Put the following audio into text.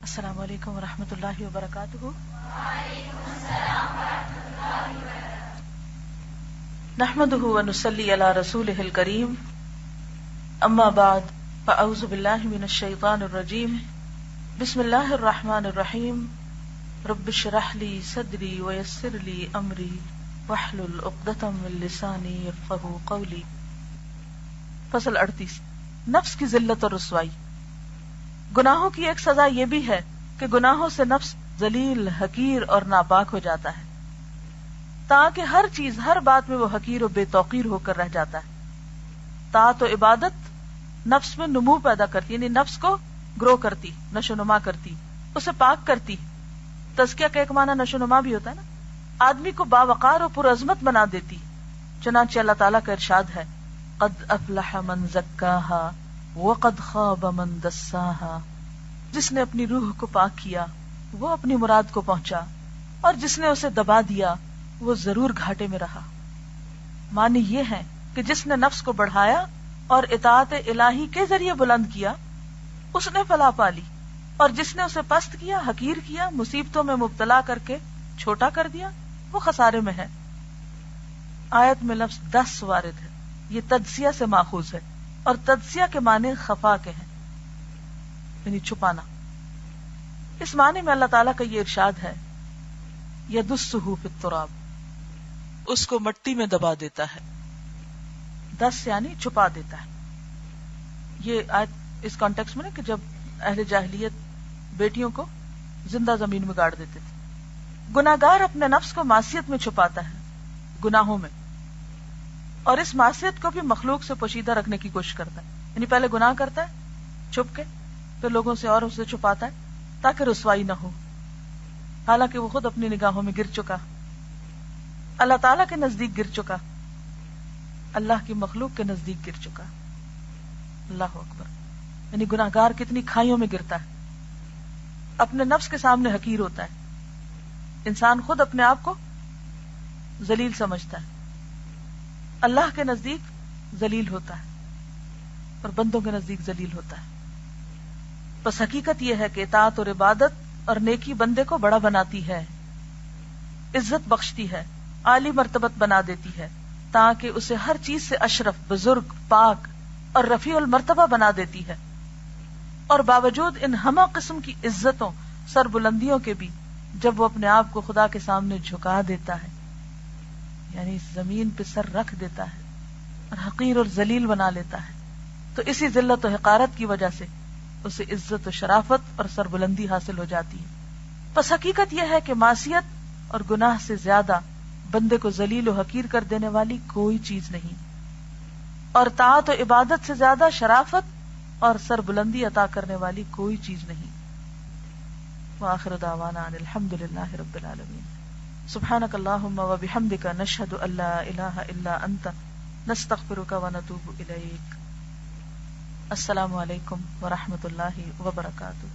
السلام علیکم ورحمۃ اللہ وبرکاتہ۔ نحمده ونصلی علی رسولہ الکریم، اما بعد فاعوذ باللہ من الشیطان الرجیم، بسم اللہ الرحمن الرحیم، رب اشرح لی صدری ویسر لی امری واحلل عقدۃ من لسانی یفقہوا قولی۔ فصل 38، نفس کی ذلت اور رسوائی۔ گناہوں کی ایک سزا یہ بھی ہے کہ گناہوں سے نفس ذلیل، حقیر اور ناپاک ہو جاتا ہے، تاکہ ہر چیز، ہر بات میں وہ حقیر و بے توقیر ہو کر رہ جاتا ہے۔ طاعت و عبادت نفس میں نمو پیدا کرتی، یعنی نفس کو گرو کرتی، نشو نما کرتی، اسے پاک کرتی۔ تزکیہ کا ایک معنی نشو نما بھی ہوتا ہے نا، آدمی کو باوقار و پرعظمت بنا دیتی۔ چنانچہ اللہ تعالیٰ کا ارشاد ہے، قد افلح من زکاہا وقد خواب من دساہا۔ جس نے اپنی روح کو پاک کیا وہ اپنی مراد کو پہنچا، اور جس نے اسے دبا دیا وہ ضرور گھاٹے میں رہا۔ معنی یہ ہے کہ جس نے نفس کو بڑھایا اور اطاعت الہی کے ذریعے بلند کیا اس نے فلاح پا لی، اور جس نے اسے پست کیا، حقیر کیا، مصیبتوں میں مبتلا کر کے چھوٹا کر دیا، وہ خسارے میں ہے۔ آیت میں لفظ 10 وارد ہے، یہ تجزیہ سے ماخوذ ہے، اور تجزیہ کے معنی خفا کے ہیں، یعنی چھپانا۔ اس معنی میں اللہ تعالیٰ کا یہ ارشاد ہے، یدسہ فی التراب، اس کو مٹی میں دبا دیتا ہے۔ دس یعنی چھپا دیتا ہے۔ یہ آیت اس کانٹیکس میں نا کہ جب اہل جاہلیت بیٹیوں کو زندہ زمین میں گاڑ دیتے تھے۔ گناہگار اپنے نفس کو معصیت میں چھپاتا ہے، گناہوں میں، اور اس معصیت کو بھی مخلوق سے پوشیدہ رکھنے کی کوشش کرتا ہے، یعنی پہلے گناہ کرتا ہے چھپ کے، پھر لوگوں سے اور اسے چھپاتا ہے تاکہ رسوائی نہ ہو، حالانکہ وہ خود اپنی نگاہوں میں گر چکا، اللہ تعالیٰ کے نزدیک گر چکا، اللہ کی مخلوق کے نزدیک گر چکا۔ اللہ اکبر، یعنی گناہگار کتنی کھائیوں میں گرتا ہے، اپنے نفس کے سامنے حقیر ہوتا ہے۔ انسان خود اپنے آپ کو ذلیل سمجھتا ہے، اللہ کے نزدیک ذلیل ہوتا ہے اور بندوں کے نزدیک ذلیل ہوتا ہے۔ بس حقیقت یہ ہے کہ اطاعت اور عبادت اور نیکی بندے کو بڑا بناتی ہے، عزت بخشتی ہے، عالی مرتبت بنا دیتی ہے، تاکہ اسے ہر چیز سے اشرف، بزرگ، پاک اور رفیع المرتبہ بنا دیتی ہے۔ اور باوجود ان ہمہ قسم کی عزتوں، سربلندیوں کے بھی، جب وہ اپنے آپ کو خدا کے سامنے جھکا دیتا ہے، یعنی زمین پہ سر رکھ دیتا ہے اور حقیر اور ذلیل بنا لیتا ہے، تو اسی ذلت و حقارت کی وجہ سے اسے عزت و شرافت اور سربلندی حاصل ہو جاتی ہے۔ پس حقیقت یہ ہے کہ معصیت اور گناہ سے زیادہ بندے کو ذلیل و حقیر کر دینے والی کوئی چیز نہیں، اور طاعت و عبادت سے زیادہ شرافت اور سربلندی عطا کرنے والی کوئی چیز نہیں۔ وآخر دعوانا ان الحمد للہ رب العالمین۔ سبحانک اللہم وبحمدک، نشہد ان لا الہ الا انت، نستغفرک ونتوب الیک۔ السلام علیکم ورحمۃ اللہ وبرکاتہ۔